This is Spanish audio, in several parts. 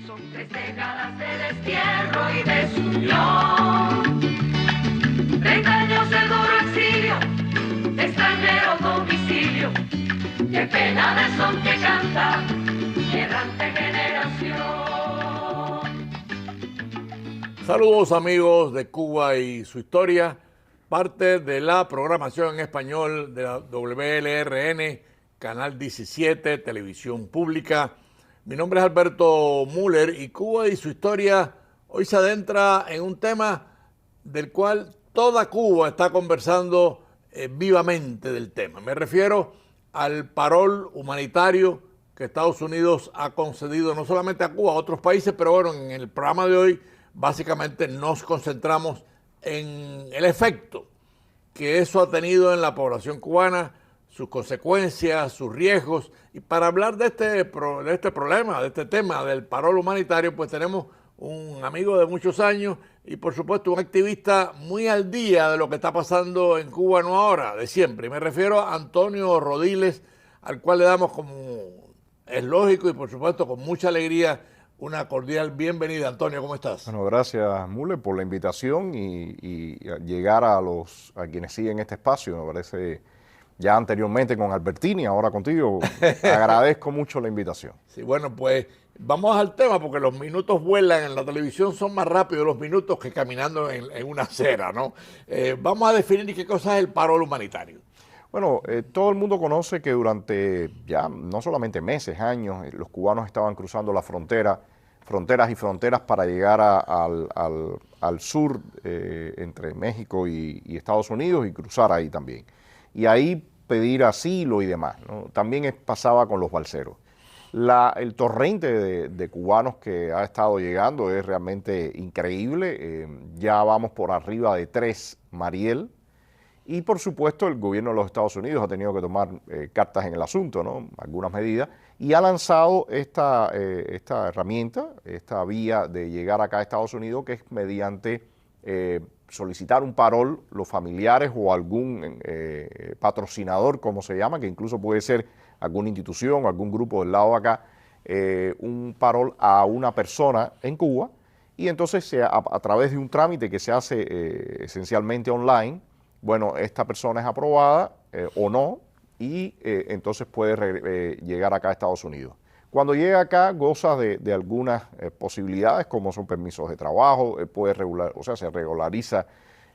Son 3 décadas de destierro y desunión, 30 años de duro exilio, extranjero domicilio, qué pena de son que canta, errante generación. Saludos amigos de Cuba y su historia, parte de la programación en español de la WLRN, Canal 17, Televisión Pública. Mi nombre es Alberto Müller y Cuba y su historia hoy se adentra en un tema del cual toda Cuba está conversando vivamente del tema. Me refiero al parol humanitario que Estados Unidos ha concedido no solamente a Cuba, a otros países, pero bueno, en el programa de hoy básicamente nos concentramos en el efecto que eso ha tenido en la población cubana, sus consecuencias, sus riesgos. Y para hablar de este problema, de este tema del parol humanitario, pues tenemos un amigo de muchos años y por supuesto un activista muy al día de lo que está pasando en Cuba, no ahora, de siempre. Y me refiero a Antonio Rodiles, al cual le damos, como es lógico y por supuesto con mucha alegría, una cordial bienvenida. Antonio, ¿cómo estás? Bueno, gracias, Müller, por la invitación y llegar a quienes siguen este espacio. Me parece, ya anteriormente con Albertini, ahora contigo, agradezco mucho la invitación. Sí, bueno, pues vamos al tema, porque los minutos vuelan en la televisión, son más rápidos los minutos que caminando en una acera, ¿no? Vamos a definir qué cosa es el parol humanitario. Bueno, todo el mundo conoce que durante ya no solamente meses, años, los cubanos estaban cruzando la fronteras y fronteras para llegar al sur entre México y Estados Unidos y cruzar ahí también. Y ahí pedir asilo y demás, ¿no? También pasaba con los balseros. El torrente de cubanos que ha estado llegando es realmente increíble. Ya vamos por arriba de 3 Mariel. Y por supuesto el gobierno de los Estados Unidos ha tenido que tomar cartas en el asunto, ¿no? Algunas medidas, y ha lanzado esta herramienta, esta vía de llegar acá a Estados Unidos, que es mediante solicitar un parol, los familiares o algún patrocinador, como se llama, que incluso puede ser alguna institución o algún grupo del lado de acá, un parol a una persona en Cuba, y entonces a través de un trámite que se hace esencialmente online. Bueno, esta persona es aprobada o no y entonces puede llegar acá a Estados Unidos. Cuando llega acá goza de algunas posibilidades como son permisos de trabajo, se regulariza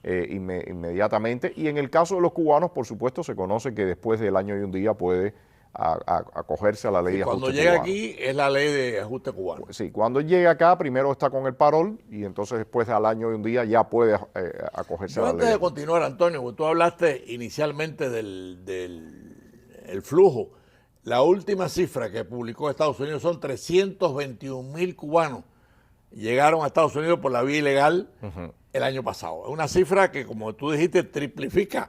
inmediatamente, y en el caso de los cubanos, por supuesto, se conoce que después del año y un día puede acogerse a la ley de ajuste cubano. Cuando llega cubano. aquí es la ley de ajuste cubano. Sí, cuando llega acá primero está con el parol y entonces después al año y un día ya puede acogerse a la ley. Antes de continuar, Antonio, tú hablaste inicialmente del flujo. La última cifra que publicó Estados Unidos son 321,000 cubanos llegaron a Estados Unidos por la vía ilegal el año pasado. Es una cifra que, como tú dijiste, triplica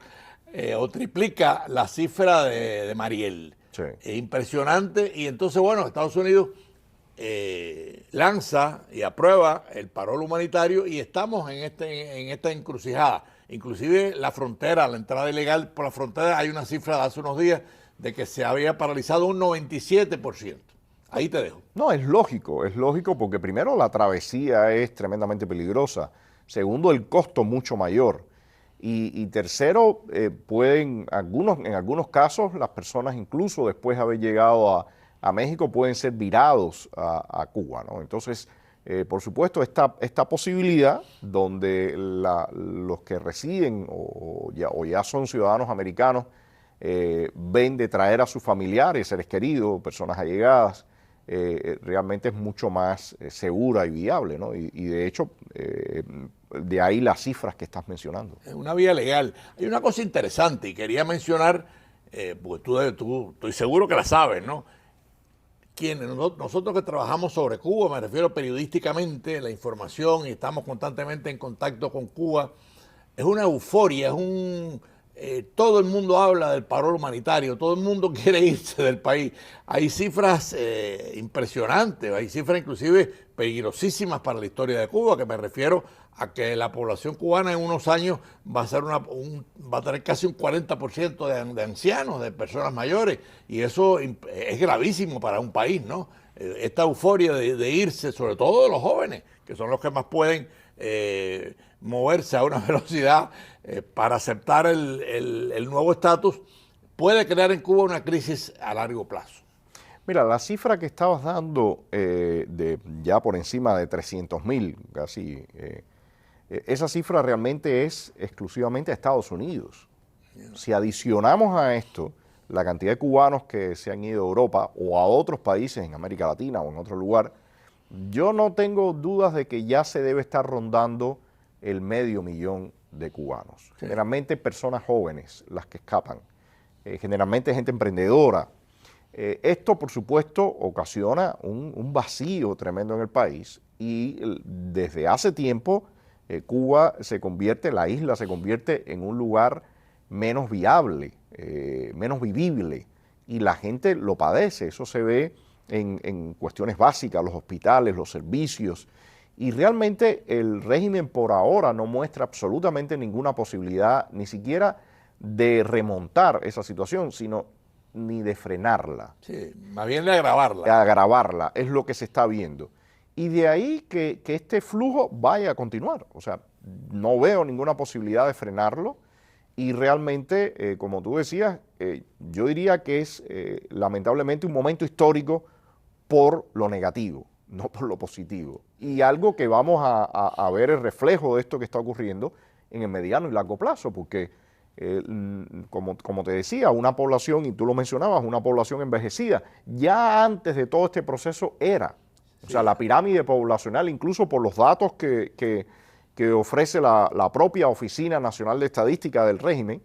la cifra de Mariel. Sí. Es impresionante. Y entonces, bueno, Estados Unidos lanza y aprueba el parol humanitario y estamos en esta encrucijada. Inclusive la frontera, la entrada ilegal por la frontera, hay una cifra de hace unos días de que se había paralizado un 97%. Ahí te dejo. No, es lógico porque primero la travesía es tremendamente peligrosa, segundo el costo mucho mayor y tercero en algunos casos las personas incluso después de haber llegado a México pueden ser virados a Cuba, ¿no? Entonces, por supuesto, esta posibilidad donde los que residen o ya son ciudadanos americanos ven de traer a sus familiares, seres queridos, personas allegadas, realmente es mucho más segura y viable, ¿no? Y de hecho, de ahí las cifras que estás mencionando. Es una vía legal. Hay una cosa interesante y quería mencionar, porque tú estoy seguro que la sabes, ¿no? Nosotros que trabajamos sobre Cuba, me refiero periodísticamente, la información y estamos constantemente en contacto con Cuba, es una euforia, todo el mundo habla del parol humanitario, todo el mundo quiere irse del país. Hay cifras impresionantes, hay cifras inclusive peligrosísimas para la historia de Cuba, que me refiero a que la población cubana en unos años va a tener casi un 40% de ancianos, de personas mayores, y eso es gravísimo para un país, ¿no? esta euforia de irse, sobre todo de los jóvenes, que son los que más pueden moverse a una velocidad para aceptar el nuevo estatus, puede crear en Cuba una crisis a largo plazo. Mira, la cifra que estabas dando de ya por encima de 300.000, casi, esa cifra realmente es exclusivamente a Estados Unidos. Si adicionamos a esto la cantidad de cubanos que se han ido a Europa o a otros países en América Latina o en otro lugar, yo no tengo dudas de que ya se debe estar rondando el 500.000 de cubanos. Sí. Generalmente personas jóvenes las que escapan, generalmente gente emprendedora. Esto, por supuesto, ocasiona un vacío tremendo en el país y desde hace tiempo Cuba la isla se convierte en un lugar menos viable, menos vivible, y la gente lo padece. Eso se ve en cuestiones básicas, los hospitales, los servicios, y realmente el régimen por ahora no muestra absolutamente ninguna posibilidad ni siquiera de remontar esa situación, sino ni de frenarla. Sí, más bien de agravarla. De agravarla, es lo que se está viendo. Y de ahí que este flujo vaya a continuar. O sea, no veo ninguna posibilidad de frenarlo. Y realmente, como tú decías, yo diría que es lamentablemente un momento histórico por lo negativo, no por lo positivo. Y algo que vamos a ver el reflejo de esto que está ocurriendo en el mediano y largo plazo, porque como te decía, una población, y tú lo mencionabas, una población envejecida, ya antes de todo este proceso era. O sea, la pirámide poblacional, incluso por los datos que ofrece la propia Oficina Nacional de Estadística del régimen,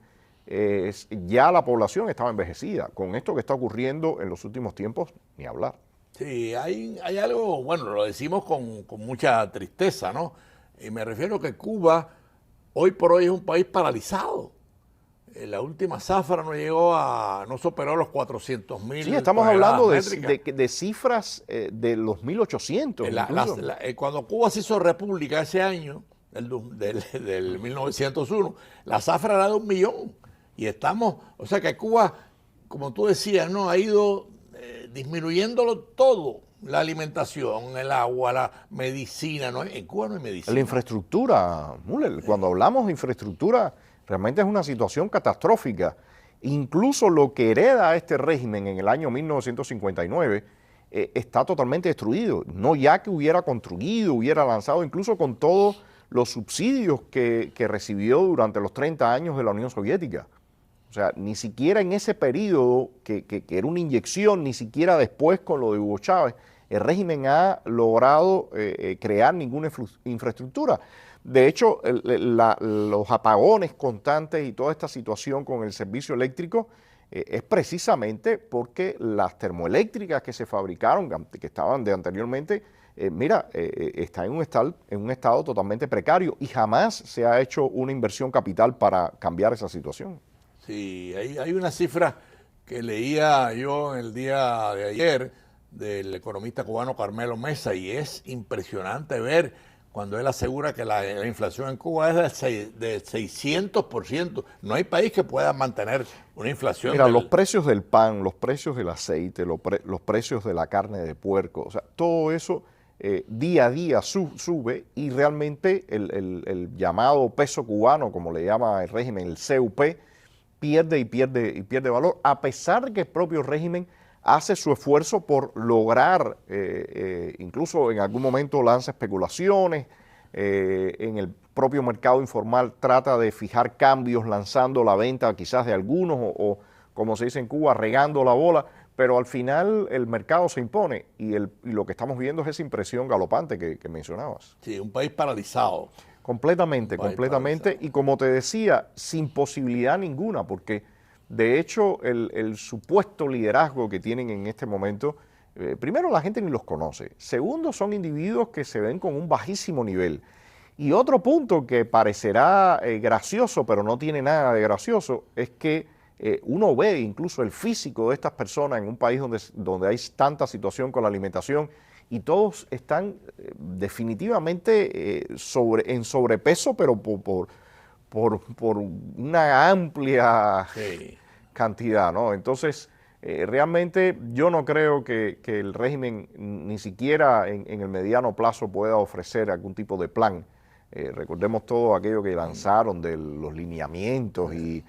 ya la población estaba envejecida. Con esto que está ocurriendo en los últimos tiempos, ni hablar. Sí, hay algo, bueno, lo decimos con mucha tristeza, ¿no? Y me refiero que Cuba hoy por hoy es un país paralizado. La última zafra no superó los 400.000. Sí, estamos hablando de cifras de los 1800. Cuando Cuba se hizo república ese año, del 1901, la zafra era de 1 millón. Y estamos, o sea que Cuba, como tú decías, ¿no? Ha ido disminuyéndolo todo. La alimentación, el agua, la medicina. ¿No? En Cuba no hay medicina. La infraestructura, Müller, cuando hablamos de infraestructura, realmente es una situación catastrófica. Incluso lo que hereda este régimen en el año 1959 está totalmente destruido. No ya que hubiera construido, hubiera lanzado, incluso con todos los subsidios que recibió durante los 30 años de la Unión Soviética. O sea, ni siquiera en ese periodo, que era una inyección, ni siquiera después con lo de Hugo Chávez, el régimen ha logrado crear ninguna infraestructura. De hecho, los apagones constantes y toda esta situación con el servicio eléctrico es precisamente porque las termoeléctricas que se fabricaron, que estaban de anteriormente, están en un estado totalmente precario y jamás se ha hecho una inversión capital para cambiar esa situación. Sí, hay una cifra que leía yo el día de ayer del economista cubano Carmelo Mesa, y es impresionante ver cuando él asegura que la inflación en Cuba es de 600%. No hay país que pueda mantener una inflación. Mira, los precios del pan, los precios del aceite, los precios de la carne de puerco, o sea, todo eso día a día sube, y realmente el llamado peso cubano, como le llama el régimen, el CUP, pierde valor, a pesar de que el propio régimen hace su esfuerzo por lograr, incluso en algún momento lanza especulaciones, en el propio mercado informal trata de fijar cambios lanzando la venta quizás de algunos o como se dice en Cuba, regando la bola, pero al final el mercado se impone y lo que estamos viendo es esa impresión galopante que mencionabas. Sí, un país paralizado. Completamente. Y como te decía, sin posibilidad ninguna, porque de hecho el supuesto liderazgo que tienen en este momento, primero la gente ni los conoce, segundo son individuos que se ven con un bajísimo nivel. Y otro punto que parecerá gracioso, pero no tiene nada de gracioso, es que uno ve incluso el físico de estas personas en un país donde hay tanta situación con la alimentación, y todos están definitivamente en sobrepeso, pero por una amplia cantidad, ¿no? Entonces, Realmente yo no creo que el régimen ni siquiera en el mediano plazo pueda ofrecer algún tipo de plan. Recordemos todo aquello que lanzaron de los lineamientos y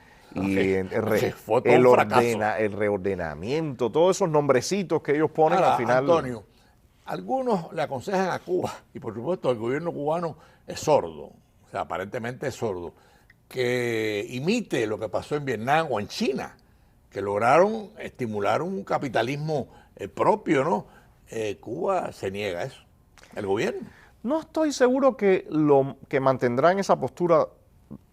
fue todo un fracaso. el reordenamiento, todos esos nombrecitos que ellos ponen Ahora, al final. Antonio, algunos le aconsejan a Cuba, y por supuesto el gobierno cubano es sordo, o sea, aparentemente es sordo, que imite lo que pasó en Vietnam o en China, que lograron estimular un capitalismo propio, ¿no? Cuba se niega a eso, el gobierno. No estoy seguro que mantendrán esa postura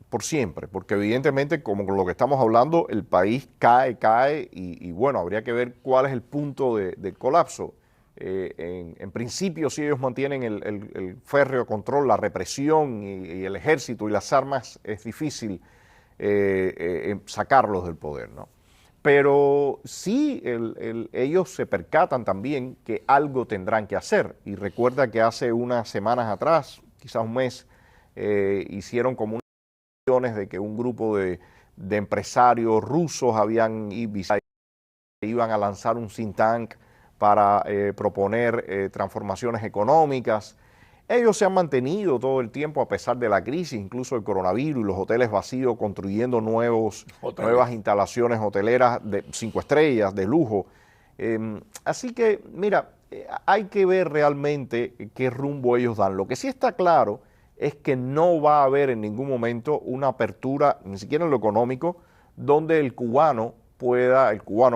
por siempre, porque evidentemente, como con lo que estamos hablando, el país cae y bueno, habría que ver cuál es el punto del colapso. En principio, si ellos mantienen el férreo control, la represión y el ejército y las armas, es difícil sacarlos del poder, ¿no? Pero sí, ellos se percatan también que algo tendrán que hacer. Y recuerda que hace unas semanas atrás, quizás un mes, hicieron como unas de que un grupo de empresarios rusos iban a lanzar un think tank para proponer transformaciones económicas. Ellos se han mantenido todo el tiempo a pesar de la crisis, incluso el coronavirus y los hoteles vacíos, construyendo nuevas instalaciones hoteleras de 5 estrellas, de lujo. Así que, mira, hay que ver realmente qué rumbo ellos dan. Lo que sí está claro es que no va a haber en ningún momento una apertura, ni siquiera en lo económico, donde el cubano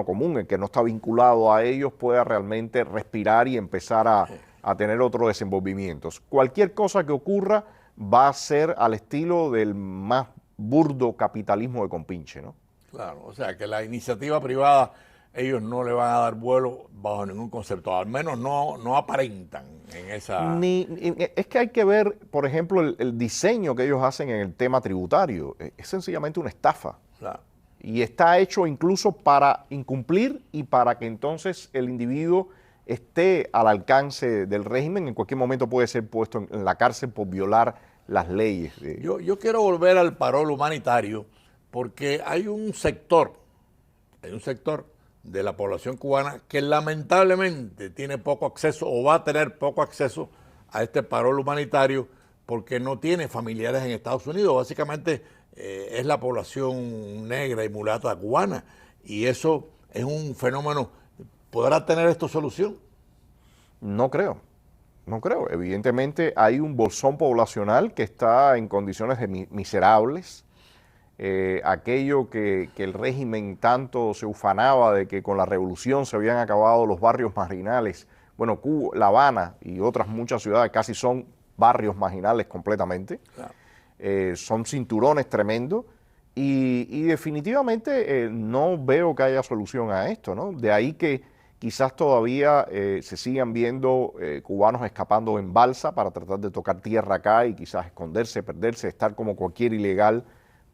común, el que no está vinculado a ellos, pueda realmente respirar y empezar a tener otros desenvolvimientos. Cualquier cosa que ocurra va a ser al estilo del más burdo capitalismo de compinche, ¿no? Claro, o sea que la iniciativa privada ellos no le van a dar vuelo bajo ningún concepto, al menos no aparentan en esa... Es que hay que ver, por ejemplo, el diseño que ellos hacen en el tema tributario. Es sencillamente una estafa. Claro. Y está hecho incluso para incumplir y para que entonces el individuo esté al alcance del régimen. En cualquier momento puede ser puesto en la cárcel por violar las leyes. Yo quiero volver al parol humanitario porque hay un sector de la población cubana que lamentablemente tiene poco acceso o va a tener poco acceso a este parol humanitario porque no tiene familiares en Estados Unidos. Básicamente es la población negra y mulata cubana y eso es un fenómeno. ¿Podrá tener esto solución? No creo. Evidentemente hay un bolsón poblacional que está en condiciones miserables. Aquello que el régimen tanto se ufanaba de que con la revolución se habían acabado los barrios marginales. Bueno, Cuba, La Habana y otras muchas ciudades casi son barrios marginales completamente. Claro. Son cinturones tremendos y definitivamente no veo que haya solución a esto, ¿no? De ahí que quizás todavía se sigan viendo cubanos escapando en balsa para tratar de tocar tierra acá y quizás esconderse, perderse, estar como cualquier ilegal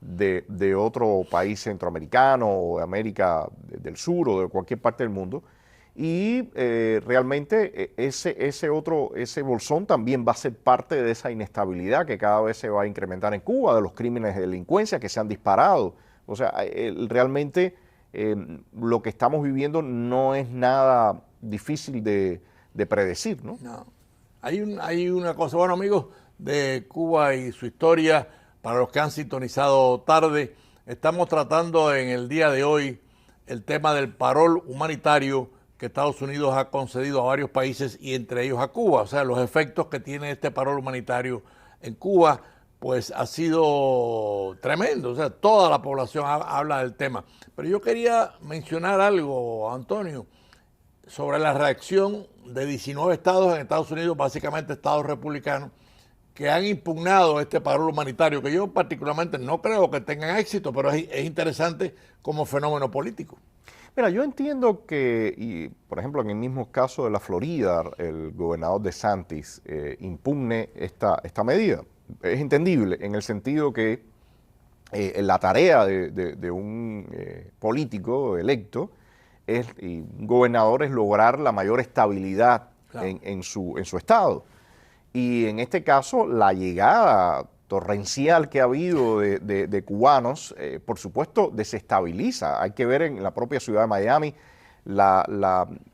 de otro país centroamericano o de América del Sur o de cualquier parte del mundo. Y realmente ese bolsón también va a ser parte de esa inestabilidad que cada vez se va a incrementar en Cuba, de los crímenes de delincuencia que se han disparado. O sea, realmente lo que estamos viviendo no es nada difícil de predecir, ¿no? No. Hay una cosa, bueno, amigos de Cuba y su historia, para los que han sintonizado tarde, estamos tratando en el día de hoy el tema del parol humanitario que Estados Unidos ha concedido a varios países y entre ellos a Cuba. O sea, los efectos que tiene este parol humanitario en Cuba, pues ha sido tremendo. O sea, toda la población habla del tema. Pero yo quería mencionar algo, Antonio, sobre la reacción de 19 estados en Estados Unidos, básicamente estados republicanos, que han impugnado este parol humanitario, que yo particularmente no creo que tengan éxito, pero es interesante como fenómeno político. Mira, yo entiendo que, por ejemplo, en el mismo caso de la Florida, el gobernador DeSantis impugne esta medida. Es entendible en el sentido que la tarea de un político electo y un gobernador es lograr la mayor estabilidad, claro, en su estado. Y en este caso, la llegada torrencial que ha habido de cubanos, por supuesto, desestabiliza. Hay que ver en la propia ciudad de Miami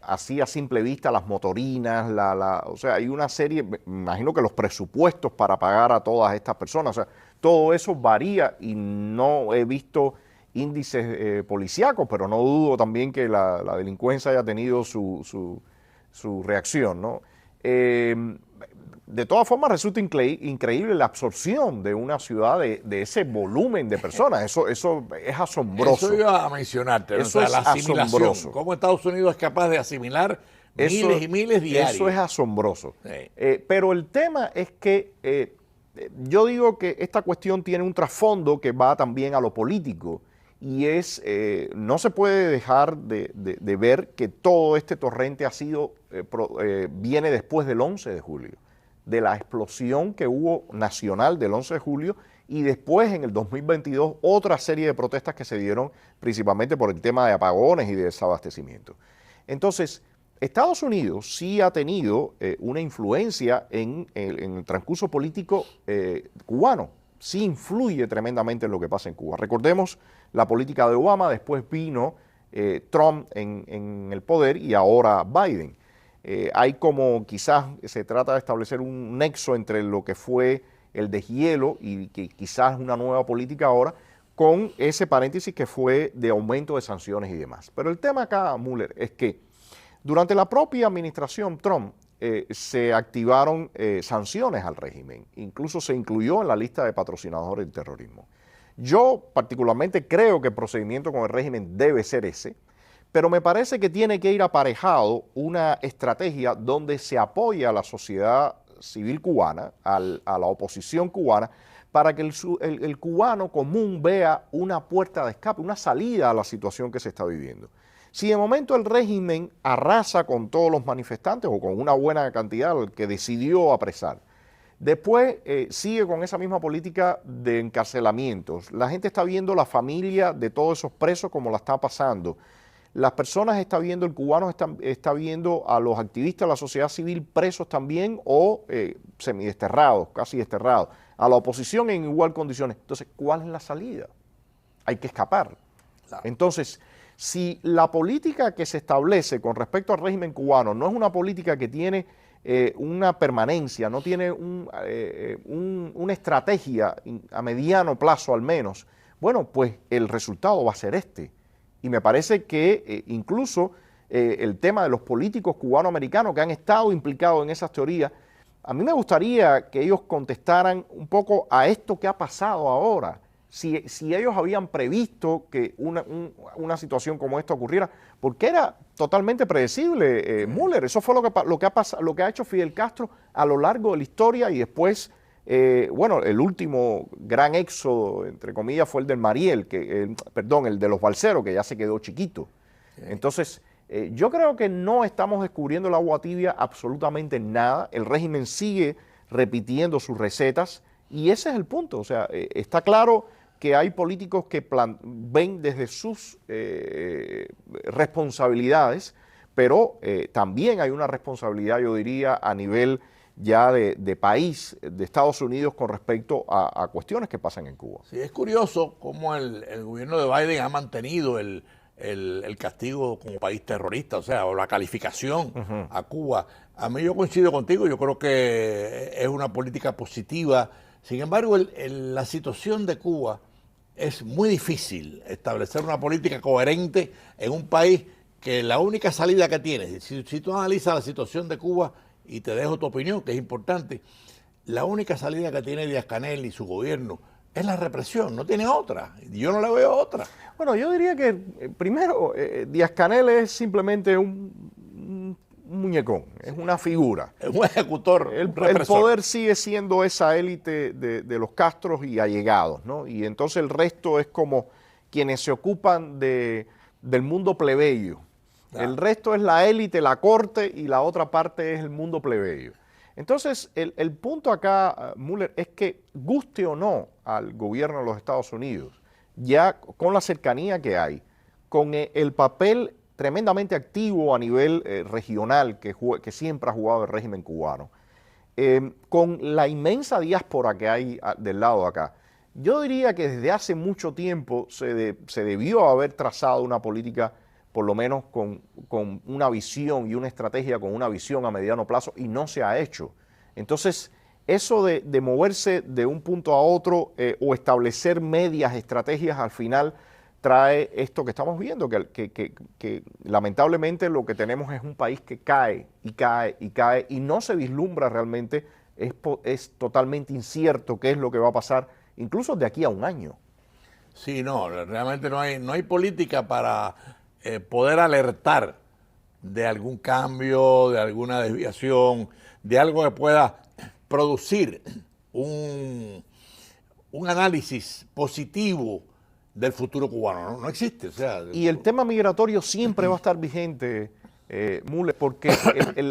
así a simple vista las motorinas, o sea, hay una serie, me imagino que los presupuestos para pagar a todas estas personas, o sea, todo eso varía y no he visto índices policíacos, pero no dudo también que la delincuencia haya tenido su reacción, ¿no? De todas formas, resulta increíble la absorción de una ciudad de ese volumen de personas. Eso es asombroso. Eso iba a mencionarte, ¿no? Eso O sea, es la asimilación. asombroso. Cómo Estados Unidos es capaz de asimilar miles y miles diarios. Eso es asombroso. Sí. Pero el tema es que yo digo que esta cuestión tiene un trasfondo que va también a lo político. Y no se puede dejar de ver que todo este torrente viene después del 11 de julio, de la explosión que hubo nacional del 11 de julio y después en el 2022 otra serie de protestas que se dieron principalmente por el tema de apagones y de desabastecimiento. Entonces, Estados Unidos sí ha tenido una influencia en el transcurso político cubano, sí influye tremendamente en lo que pasa en Cuba. Recordemos la política de Obama, después vino Trump en el poder y ahora Biden. Hay como quizás se trata de establecer un nexo entre lo que fue el deshielo y que quizás una nueva política ahora con ese paréntesis que fue de aumento de sanciones y demás. Pero el tema acá, Müller, es que durante la propia administración Trump se activaron sanciones al régimen, incluso se incluyó en la lista de patrocinadores del terrorismo. Yo particularmente creo que el procedimiento con el régimen debe ser ese, pero me parece que tiene que ir aparejado una estrategia donde se apoye a la sociedad civil cubana, a la oposición cubana, para que el cubano común vea una puerta de escape, una salida a la situación que se está viviendo. Si de momento el régimen arrasa con todos los manifestantes o con una buena cantidad que decidió apresar, después sigue con esa misma política de encarcelamientos. La gente está viendo la familia de todos esos presos como la está pasando. Las personas están viendo, el cubano está viendo a los activistas de la sociedad civil presos también o semidesterrados, casi desterrados. A la oposición en igual condiciones. Entonces, ¿cuál es la salida? Hay que escapar. Claro. Entonces, si la política que se establece con respecto al régimen cubano no es una política que tiene una permanencia, no tiene una estrategia a mediano plazo al menos, bueno, pues el resultado va a ser este. Y me parece que incluso el tema de los políticos cubano-americanos que han estado implicados en esas teorías, a mí me gustaría que ellos contestaran un poco a esto que ha pasado ahora. Si ellos habían previsto que una situación como esta ocurriera, porque era totalmente predecible, Müller. Eso fue lo que ha hecho Fidel Castro a lo largo de la historia y después, bueno, el último gran éxodo, entre comillas, fue el del Mariel, el de los balseros, que ya se quedó chiquito. Sí. Entonces, yo creo que no estamos descubriendo el agua tibia absolutamente nada. El régimen sigue repitiendo sus recetas y ese es el punto. O sea, está claro que hay políticos que ven desde sus responsabilidades, pero también hay una responsabilidad, yo diría, a nivel ya de país, de Estados Unidos, con respecto a cuestiones que pasan en Cuba. Sí, es curioso cómo el gobierno de Biden ha mantenido el castigo como país terrorista, o sea, o la calificación a Cuba. A mí yo coincido contigo, yo creo que es una política positiva. Sin embargo, la situación de Cuba es muy difícil establecer una política coherente en un país que la única salida que tiene, si tú analizas la situación de Cuba, y te dejo tu opinión, que es importante, la única salida que tiene Díaz-Canel y su gobierno es la represión, no tiene otra. Yo no le veo otra. Bueno, yo diría que primero Díaz-Canel es simplemente un muñecón, es una figura. Es un ejecutor, el poder sigue siendo esa élite de los Castros y allegados, ¿no? Y entonces el resto es como quienes se ocupan del mundo plebeyo. El resto es la élite, la corte, y la otra parte es el mundo plebeyo. Entonces, el punto acá, Müller, es que guste o no al gobierno de los Estados Unidos, ya con la cercanía que hay, con el papel tremendamente activo a nivel regional que siempre ha jugado el régimen cubano, con la inmensa diáspora que hay del lado de acá, yo diría que desde hace mucho tiempo se debió haber trazado una política por lo menos con una visión y una estrategia, con una visión a mediano plazo, y no se ha hecho. Entonces, eso de moverse de un punto a otro o establecer medias estrategias al final trae esto que estamos viendo, que lamentablemente lo que tenemos es un país que cae y cae y cae y no se vislumbra realmente, es totalmente incierto qué es lo que va a pasar, incluso de aquí a un año. Sí, no, realmente no hay política para poder alertar de algún cambio, de alguna desviación, de algo que pueda producir un análisis positivo del futuro cubano. No existe. O sea, y el tema migratorio siempre va a estar vigente, Müller, porque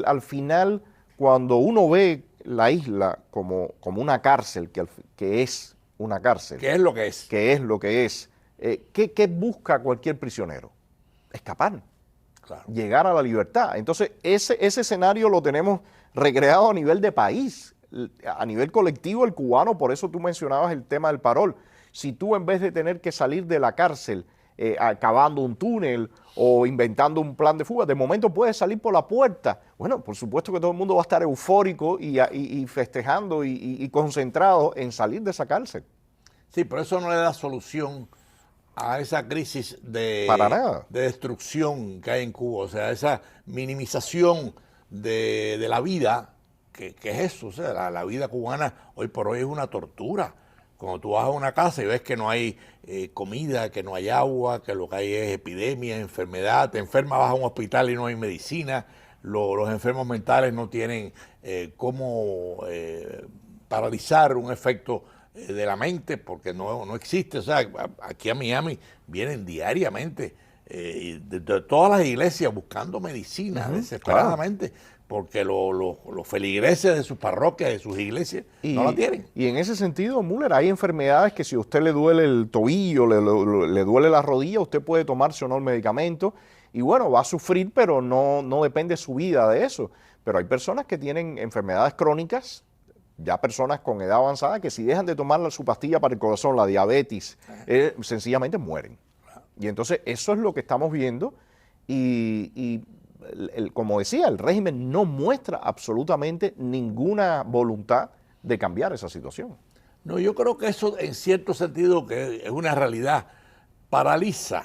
al final, cuando uno ve la isla como una cárcel, que es una cárcel. ¿Qué es lo que es? Que es lo que es. ¿Qué busca cualquier prisionero? Escapar. Claro. Llegar a la libertad. Entonces, ese escenario lo tenemos recreado a nivel de país, a nivel colectivo el cubano. Por eso tú mencionabas el tema del parol. Si tú, en vez de tener que salir de la cárcel cavando un túnel o inventando un plan de fuga, de momento puedes salir por la puerta. Bueno, por supuesto que todo el mundo va a estar eufórico y festejando y concentrado en salir de esa cárcel. Sí, pero eso no le da solución a esa crisis de destrucción que hay en Cuba. O sea, esa minimización de la vida, que es eso. O sea, la vida cubana hoy por hoy es una tortura. Cuando tú vas a una casa y ves que no hay comida, que no hay agua, que lo que hay es epidemia, enfermedad, te enfermas, vas a un hospital y no hay medicina, los enfermos mentales no tienen cómo paralizar un efecto de la mente porque no existe. O sea, aquí a Miami vienen diariamente de todas las iglesias buscando medicina desesperadamente. Claro. Porque los feligreses de sus parroquias, de sus iglesias, no la tienen. Y en ese sentido, Müller, hay enfermedades que si a usted le duele el tobillo, le duele la rodilla, usted puede tomarse o no el medicamento, y bueno, va a sufrir, pero no depende su vida de eso. Pero hay personas que tienen enfermedades crónicas, ya personas con edad avanzada, que si dejan de tomar su pastilla para el corazón, la diabetes, sencillamente mueren. Y entonces eso es lo que estamos viendo, como decía, el régimen no muestra absolutamente ninguna voluntad de cambiar esa situación. No, yo creo que eso en cierto sentido que es una realidad, paraliza.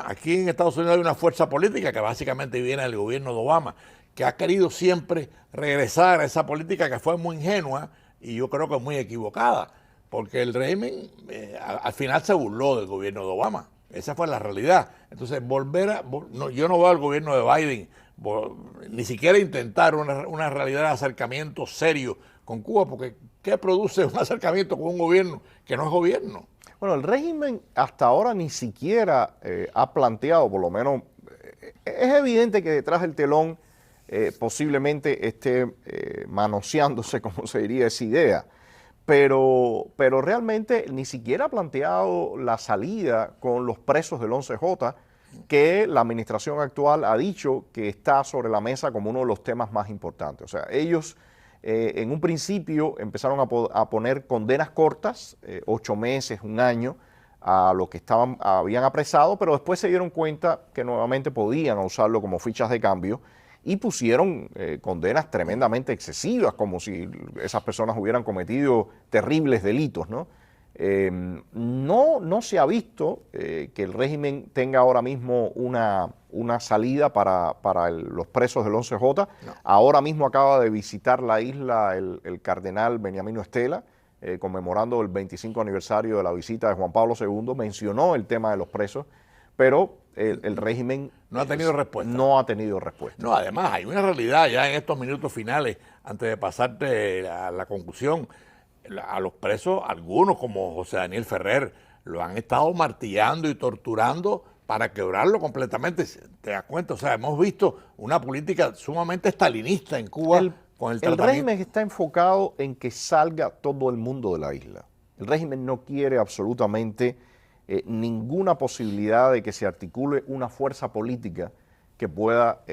Aquí en Estados Unidos hay una fuerza política que básicamente viene del gobierno de Obama, que ha querido siempre regresar a esa política que fue muy ingenua y yo creo que muy equivocada, porque el régimen al final se burló del gobierno de Obama. Esa fue la realidad. Entonces, yo no veo al gobierno de Biden ni siquiera intentar una realidad de acercamiento serio con Cuba, porque ¿qué produce un acercamiento con un gobierno que no es gobierno? Bueno, el régimen hasta ahora ni siquiera ha planteado, por lo menos, es evidente que detrás del telón posiblemente esté manoseándose, como se diría, esa idea. Pero realmente ni siquiera ha planteado la salida con los presos del 11J, que la administración actual ha dicho que está sobre la mesa como uno de los temas más importantes. O sea, ellos en un principio empezaron a poner condenas cortas, 8 meses, 1 año, a los que habían apresado, pero después se dieron cuenta que nuevamente podían usarlo como fichas de cambio, y pusieron condenas tremendamente excesivas, como si esas personas hubieran cometido terribles delitos, ¿no? No se ha visto que el régimen tenga ahora mismo una salida para los presos del 11J. No. Ahora mismo acaba de visitar la isla el cardenal Beniamino Estela, conmemorando el 25 aniversario de la visita de Juan Pablo II, mencionó el tema de los presos, pero el régimen no ha tenido respuesta. No ha tenido respuesta. No, además hay una realidad ya en estos minutos finales, antes de pasarte a la conclusión, a los presos, algunos como José Daniel Ferrer, lo han estado martillando y torturando para quebrarlo completamente. ¿Te das cuenta? O sea, hemos visto una política sumamente estalinista en Cuba con el tratamiento. El régimen está enfocado en que salga todo el mundo de la isla. El régimen no quiere absolutamente ninguna posibilidad de que se articule una fuerza política que pueda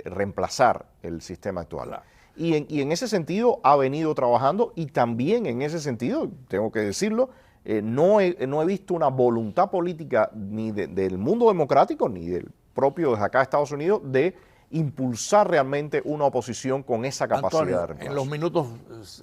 reemplazar el sistema actual. Claro. Y en ese sentido ha venido trabajando, y también en ese sentido, tengo que decirlo, no he visto una voluntad política ni del mundo democrático ni del propio desde acá de Estados Unidos de impulsar realmente una oposición con esa capacidad Antonio, de reemplazo. en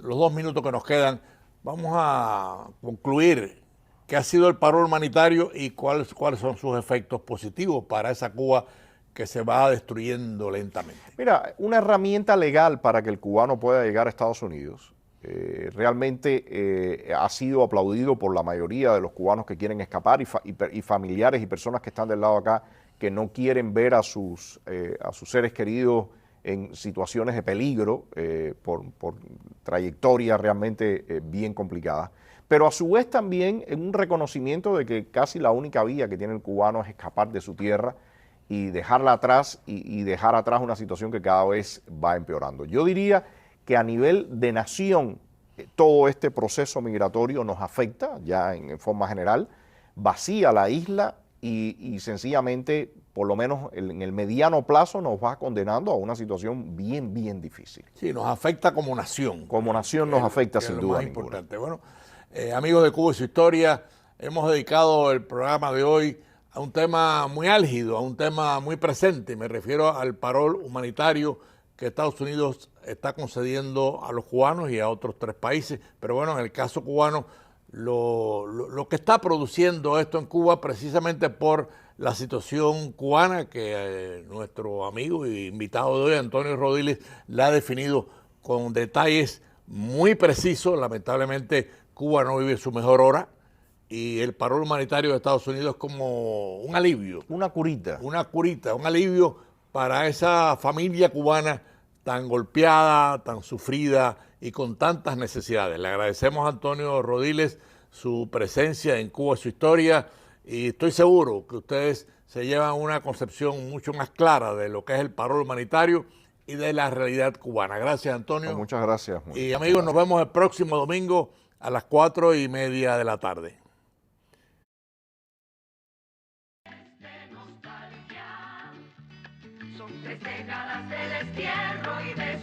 los 2 minutos que nos quedan, vamos a concluir qué ha sido el paro humanitario y cuáles son sus efectos positivos para esa Cuba que se va destruyendo lentamente. Mira, una herramienta legal para que el cubano pueda llegar a Estados Unidos realmente ha sido aplaudido por la mayoría de los cubanos que quieren escapar y familiares y personas que están del lado acá que no quieren ver a sus seres queridos en situaciones de peligro por trayectorias realmente bien complicadas. Pero a su vez también en un reconocimiento de que casi la única vía que tiene el cubano es escapar de su tierra y dejarla atrás y dejar atrás una situación que cada vez va empeorando. Yo diría que a nivel de nación todo este proceso migratorio nos afecta ya en forma general, vacía la isla y sencillamente, por lo menos en el mediano plazo, nos va condenando a una situación bien, bien difícil. Sí, nos afecta como nación. Como nación nos afecta sin duda ninguna. Importante. Bueno, amigos de Cuba y su historia, hemos dedicado el programa de hoy a un tema muy álgido, a un tema muy presente. Me refiero al parol humanitario que Estados Unidos está concediendo a los cubanos y a otros 3 países. Pero bueno, en el caso cubano, lo que está produciendo esto en Cuba, precisamente por la situación cubana que nuestro amigo y invitado de hoy, Antonio Rodiles, la ha definido con detalles muy precisos. Lamentablemente, Cuba no vive su mejor hora y el parol humanitario de Estados Unidos es como un alivio. Una curita. Una curita, un alivio para esa familia cubana tan golpeada, tan sufrida y con tantas necesidades. Le agradecemos a Antonio Rodiles su presencia en Cuba, su historia, y estoy seguro que ustedes se llevan una concepción mucho más clara de lo que es el parol humanitario y de la realidad cubana. Gracias, Antonio. No, muchas gracias. Y amigos, nos vemos el próximo domingo a las 4:30 de la tarde. Son 3 décadas de destierro y de